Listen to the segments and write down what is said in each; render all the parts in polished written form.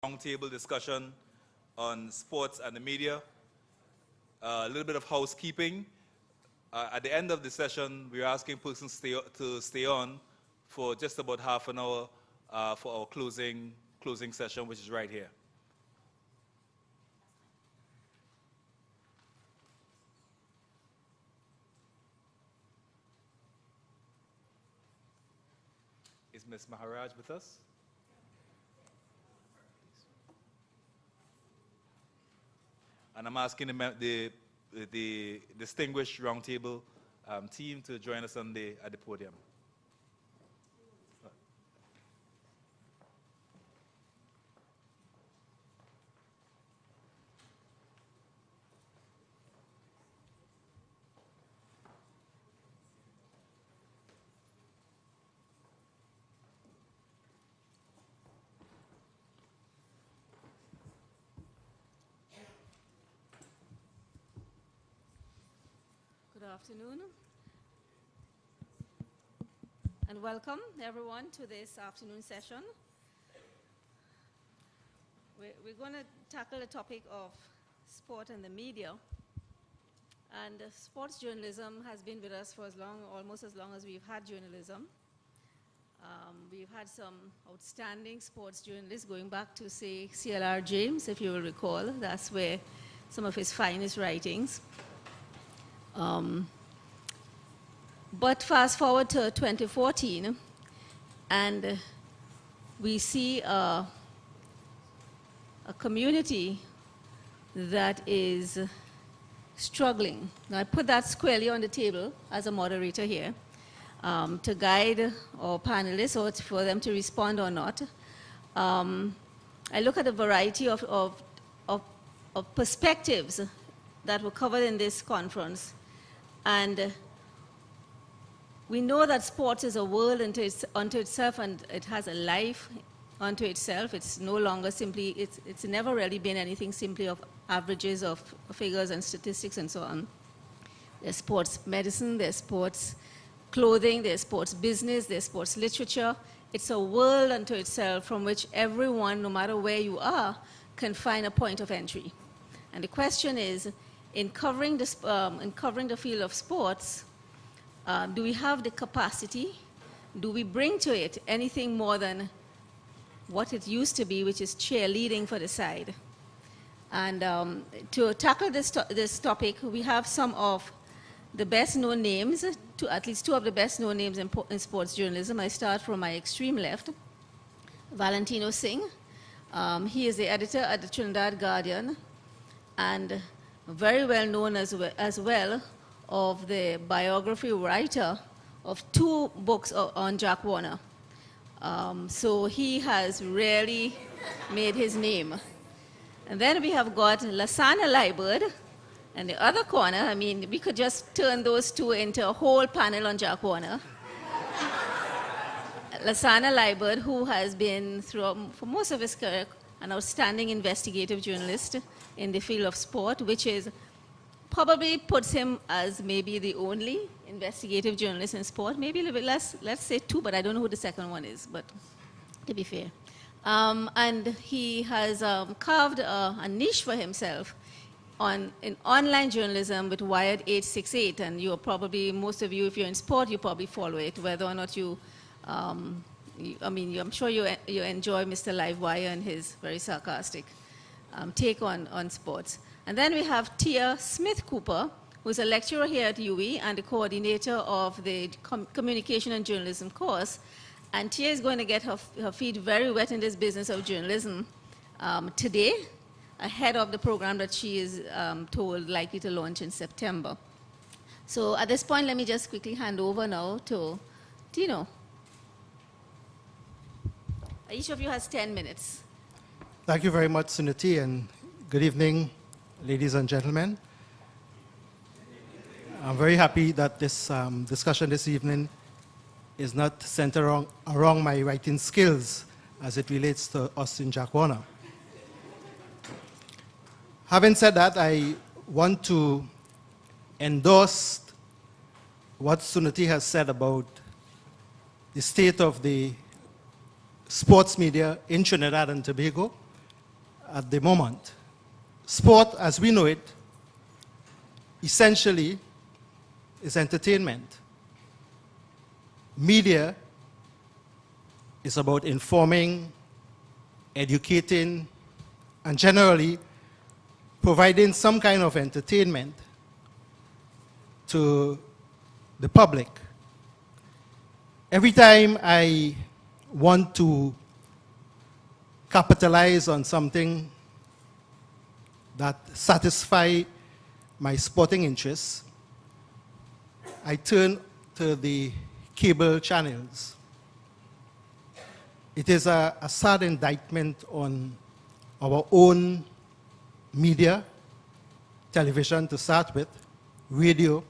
roundtable discussion on sports and the media. A little bit of housekeeping. At the end of the session, we're asking persons to stay on for just about half an hour for our closing session, which is right here. Is Ms. Maharaj with us? And I'm asking the distinguished roundtable team to join us at the podium. Good afternoon, and welcome everyone to this afternoon session. We're going to tackle the topic of sport and the media. And sports journalism has been with us for almost as long as we've had journalism. We've had some outstanding sports journalists going back to, say, C.L.R. James, if you will recall. That's where some of his finest writings. But fast forward to 2014, and we see a community that is struggling. Now, I put that squarely on the table as a moderator here to guide our panelists or for them to respond or not. I look at a variety of perspectives that were covered in this conference. And we know that sports is a world unto itself, and it has a life unto itself. It's no longer simply, it's never really been anything simply of averages of figures and statistics and so on. There's sports medicine, there's sports clothing, there's sports business, there's sports literature. It's a world unto itself from which everyone, no matter where you are, can find a point of entry. And the question is, in covering the field of sports, do we have the capacity? Do we bring to it anything more than what it used to be, which is cheerleading for the side? And to tackle this topic, we have some of the best-known names, at least two of the best-known names in sports journalism. I start from my extreme left, Valentino Singh. He is the editor at the Trinidad Guardian, and very well known as well of the biography writer of two books on Jack Warner. So he has really made his name. And then we have got Lasana Liebert, and the other corner, I mean, we could just turn those two into a whole panel on Jack Warner. Lasana Liebert, who has been, for most of his career, an outstanding investigative journalist in the field of sport, which is probably puts him as maybe the only investigative journalist in sport. Maybe a little bit less, let's say two, but I don't know who the second one is, but to be fair. And he has carved a niche for himself in online journalism with Wired 868, and you're probably, most of you, if you're in sport, you probably follow it, whether or not you I'm sure you enjoy Mr. Livewire and his very sarcastic take on sports. And then we have Tia Smith-Cooper, who's a lecturer here at UWI and the coordinator of the Communication and Journalism course. And Tia is going to get her feet very wet in this business of journalism today, ahead of the program that she is told likely to launch in September. So at this point, let me just quickly hand over now to Tino. Each of you has 10 minutes. Thank you very much, Suniti, and good evening, ladies and gentlemen. I'm very happy that this discussion this evening is not centered around my writing skills as it relates to Austin Jack Warner. Having said that, I want to endorse what Suniti has said about the state of the sports media in Trinidad and Tobago, at the moment. Sport, as we know it, essentially is entertainment. Media is about informing, educating, and generally providing some kind of entertainment to the public. Every time I want to capitalize on something that satisfies my sporting interests, I turn to the cable channels. It is a sad indictment on our own media, television to start with, radio,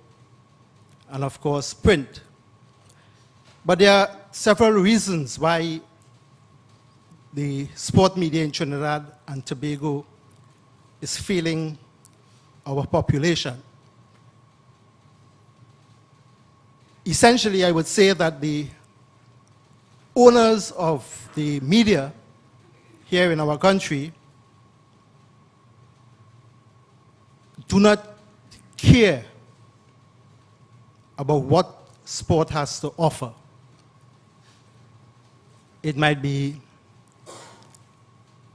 and of course print. But there are several reasons why the sport media in Trinidad and Tobago is failing our population. Essentially, I would say that the owners of the media here in our country do not care about what sport has to offer. It might be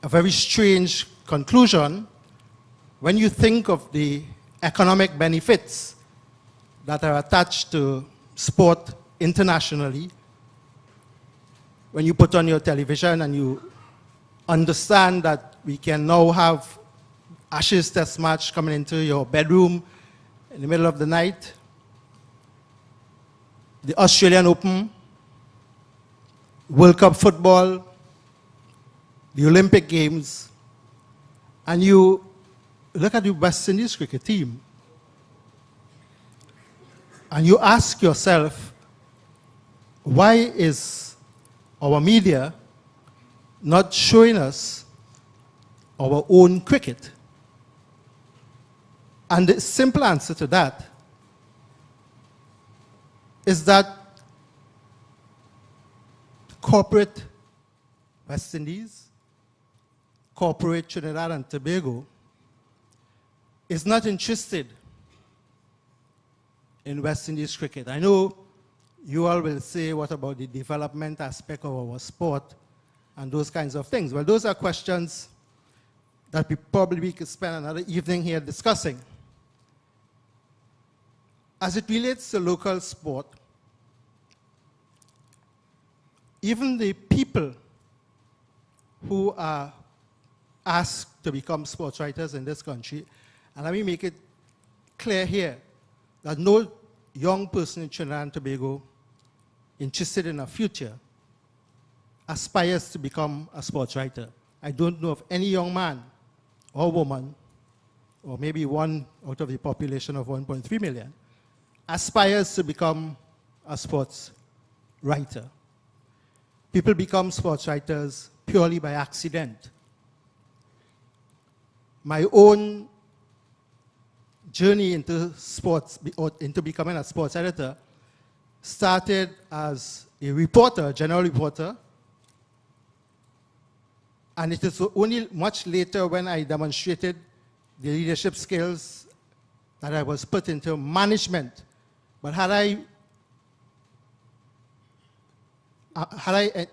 a very strange conclusion when you think of the economic benefits that are attached to sport internationally. When you put on your television and you understand that we can now have Ashes Test match coming into your bedroom in the middle of the night, the Australian Open, World Cup football, the Olympic Games, and you look at the West Indies cricket team, and you ask yourself, why is our media not showing us our own cricket? And the simple answer to that is that corporate West Indies, corporate Trinidad and Tobago is not interested in West Indies cricket. I know you all will say, what about the development aspect of our sport and those kinds of things? Well, those are questions that we probably could spend another evening here discussing. As it relates to local sport, even the people who are asked to become sports writers in this country, and let me make it clear here that no young person in Trinidad and Tobago interested in a future aspires to become a sports writer. I don't know of any young man or woman, or maybe one out of the population of 1.3 million, aspires to become a sports writer. People become sports writers purely by accident. My own journey into sports, or into becoming a sports editor, started as a reporter, a general reporter, and it is only much later when I demonstrated the leadership skills that I was put into management. But had I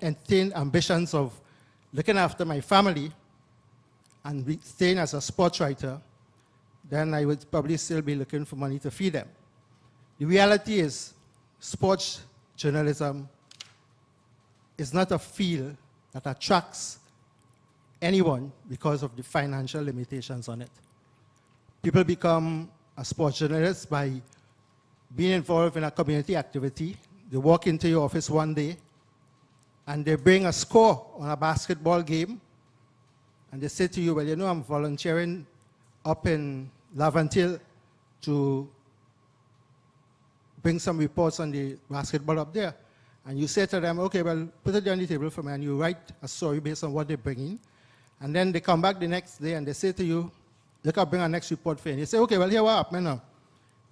entertained ambitions of looking after my family and staying as a sports writer, then I would probably still be looking for money to feed them. The reality is, sports journalism is not a field that attracts anyone because of the financial limitations on it. People become a sports journalist by being involved in a community activity. They walk into your office one day and they bring a score on a basketball game, and they say to you, well, you know, I'm volunteering up in Laventille to bring some reports on the basketball up there. And you say to them, okay, well, put it on the table for me, and you write a story based on what they bring in. And then they come back the next day and they say to you, look, I'll bring our next report for you. And you say, okay, well, here what happened now.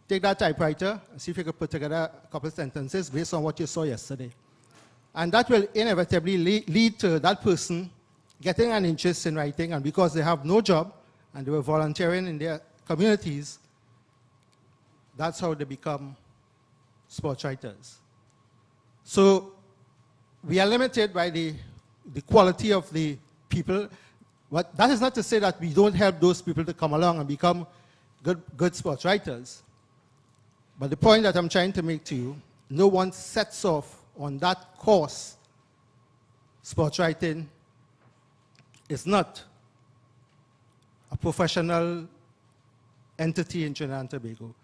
Take that typewriter and see if you can put together a couple of sentences based on what you saw yesterday. And that will inevitably lead to that person getting an interest in writing, and because they have no job and they were volunteering in their communities, that's how they become sports writers. So we are limited by the quality of the people. But that is not to say that we don't help those people to come along and become good sports writers. But the point that I'm trying to make to you, no one sets off on that course. Sports writing is not a professional entity in Trinidad and Tobago.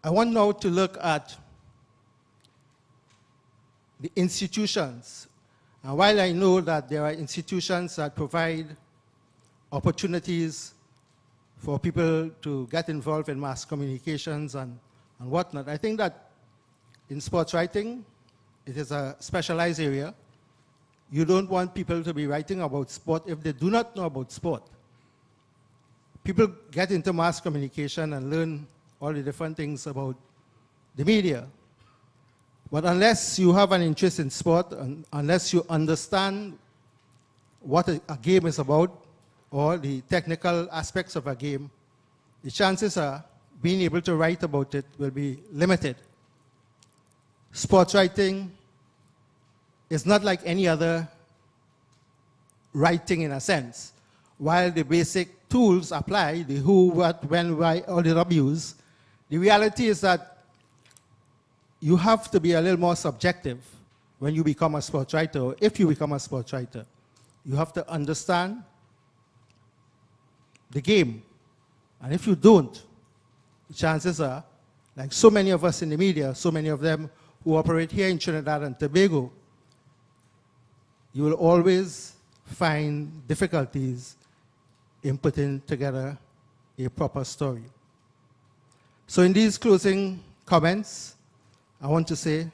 I want now to look at the institutions. And while I know that there are institutions that provide opportunities for people to get involved in mass communications and whatnot, I think that in sports writing, it is a specialized area. You don't want people to be writing about sport if they do not know about sport. People get into mass communication and learn all the different things about the media. But unless you have an interest in sport, and unless you understand what a game is about or the technical aspects of a game, the chances are being able to write about it will be limited. Sports writing is not like any other writing in a sense. While the basic tools apply, the who, what, when, why, all the W's, the reality is that you have to be a little more subjective when you become a sports writer, or if you become a sports writer. You have to understand the game. And if you don't, the chances are, like so many of us in the media, so many of them who operate here in Trinidad and Tobago, you will always find difficulties in putting together a proper story. So in these closing comments, I want to say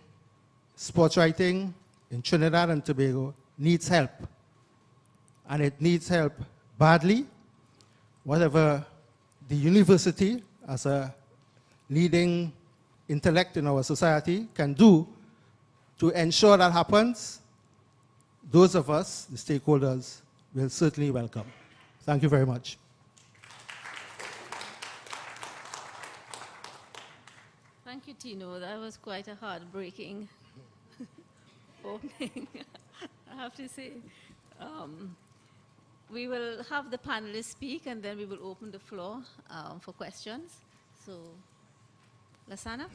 sports writing in Trinidad and Tobago needs help. And it needs help badly. Whatever the university, as a leading intellect in our society, can do to ensure that happens, those of us, the stakeholders, will certainly welcome. Thank you very much. Thank you, Tino. That was quite a heartbreaking opening, I have to say. We will have the panelists speak, and then we will open the floor for questions. So, Lasana?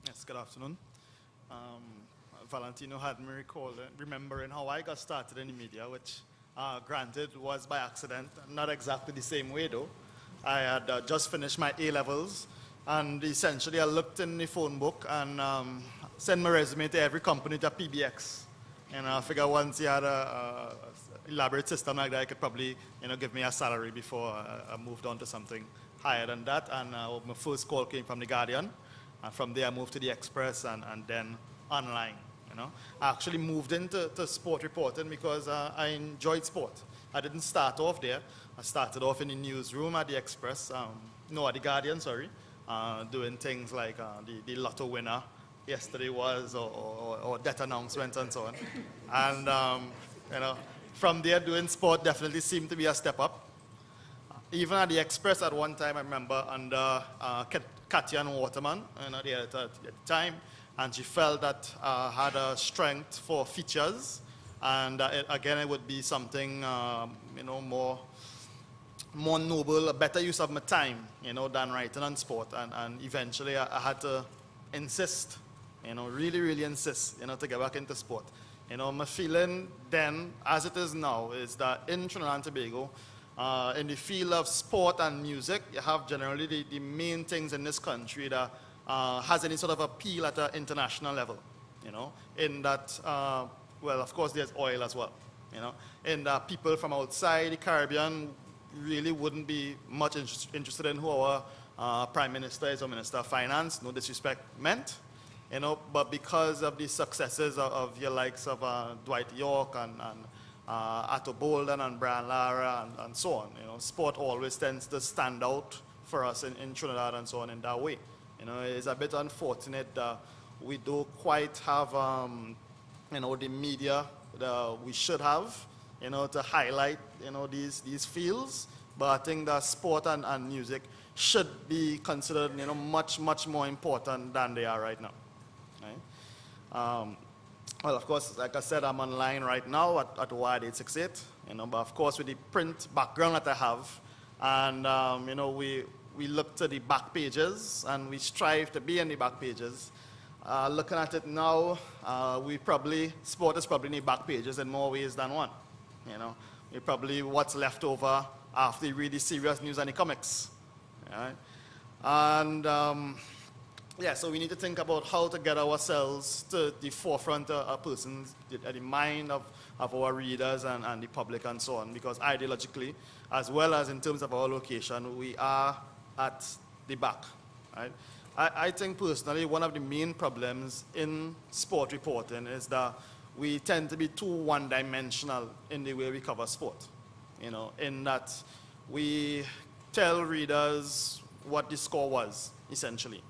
Yes, good afternoon. Valentino had me remembering how I got started in the media, which granted was by accident, not exactly the same way though. I had just finished my A-levels, and essentially I looked in the phone book and sent my resume to every company to PBX. And I figured once you had a elaborate system like that, I could probably give me a salary before I moved on to something higher than that. And my first call came from The Guardian. And from there I moved to The Express and then online. I actually moved into sport reporting because I enjoyed sport. I didn't start off there. I started off in the newsroom at The Express, at The Guardian, sorry, doing things like the lotto winner yesterday was, or debt announcements and so on. And, from there, doing sport definitely seemed to be a step up. Even at The Express at one time, I remember under Katya Waterman, the editor at the time, and she felt that I had a strength for features, and again, it would be something, more noble, a better use of my time, than writing on sport. And eventually, I had to insist, really, really insist, to get back into sport. My feeling then, as it is now, is that in Trinidad and Tobago, in the field of sport and music, you have generally the main things in this country that has any sort of appeal at an international level, in that, well, of course, there's oil as well, in that people from outside the Caribbean really wouldn't be much interested in who our Prime Minister is or Minister of Finance, no disrespect meant, but because of the successes of your likes of Dwight York and Atto Bolden and Brian Lara and so on, sport always tends to stand out for us in Trinidad and so on in that way. You know, it's a bit unfortunate that we don't quite have, you know, the media that we should have, you know, to highlight, you know, these fields. But I think that sport and music should be considered, you know, much, much more important than they are right now. Right? Well, of course, like I said, I'm online right now at Y868, you know, but of course with the print background that I have, and, you know, we look to the back pages and we strive to be in the back pages. Looking at it now, sport is probably in the back pages in more ways than one. You know, we probably what's left over after you read the serious news and the comics. Right? And yeah, so we need to think about how to get ourselves to the forefront of persons, at the mind of our readers and the public and so on, because ideologically, as well as in terms of our location, we are at the back. Right? I think personally one of the main problems in sport reporting is that we tend to be too one-dimensional in the way we cover sport. You know, in that we tell readers what the score was, essentially.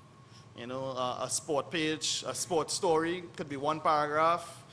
You know, a sport page, a sports story could be one paragraph,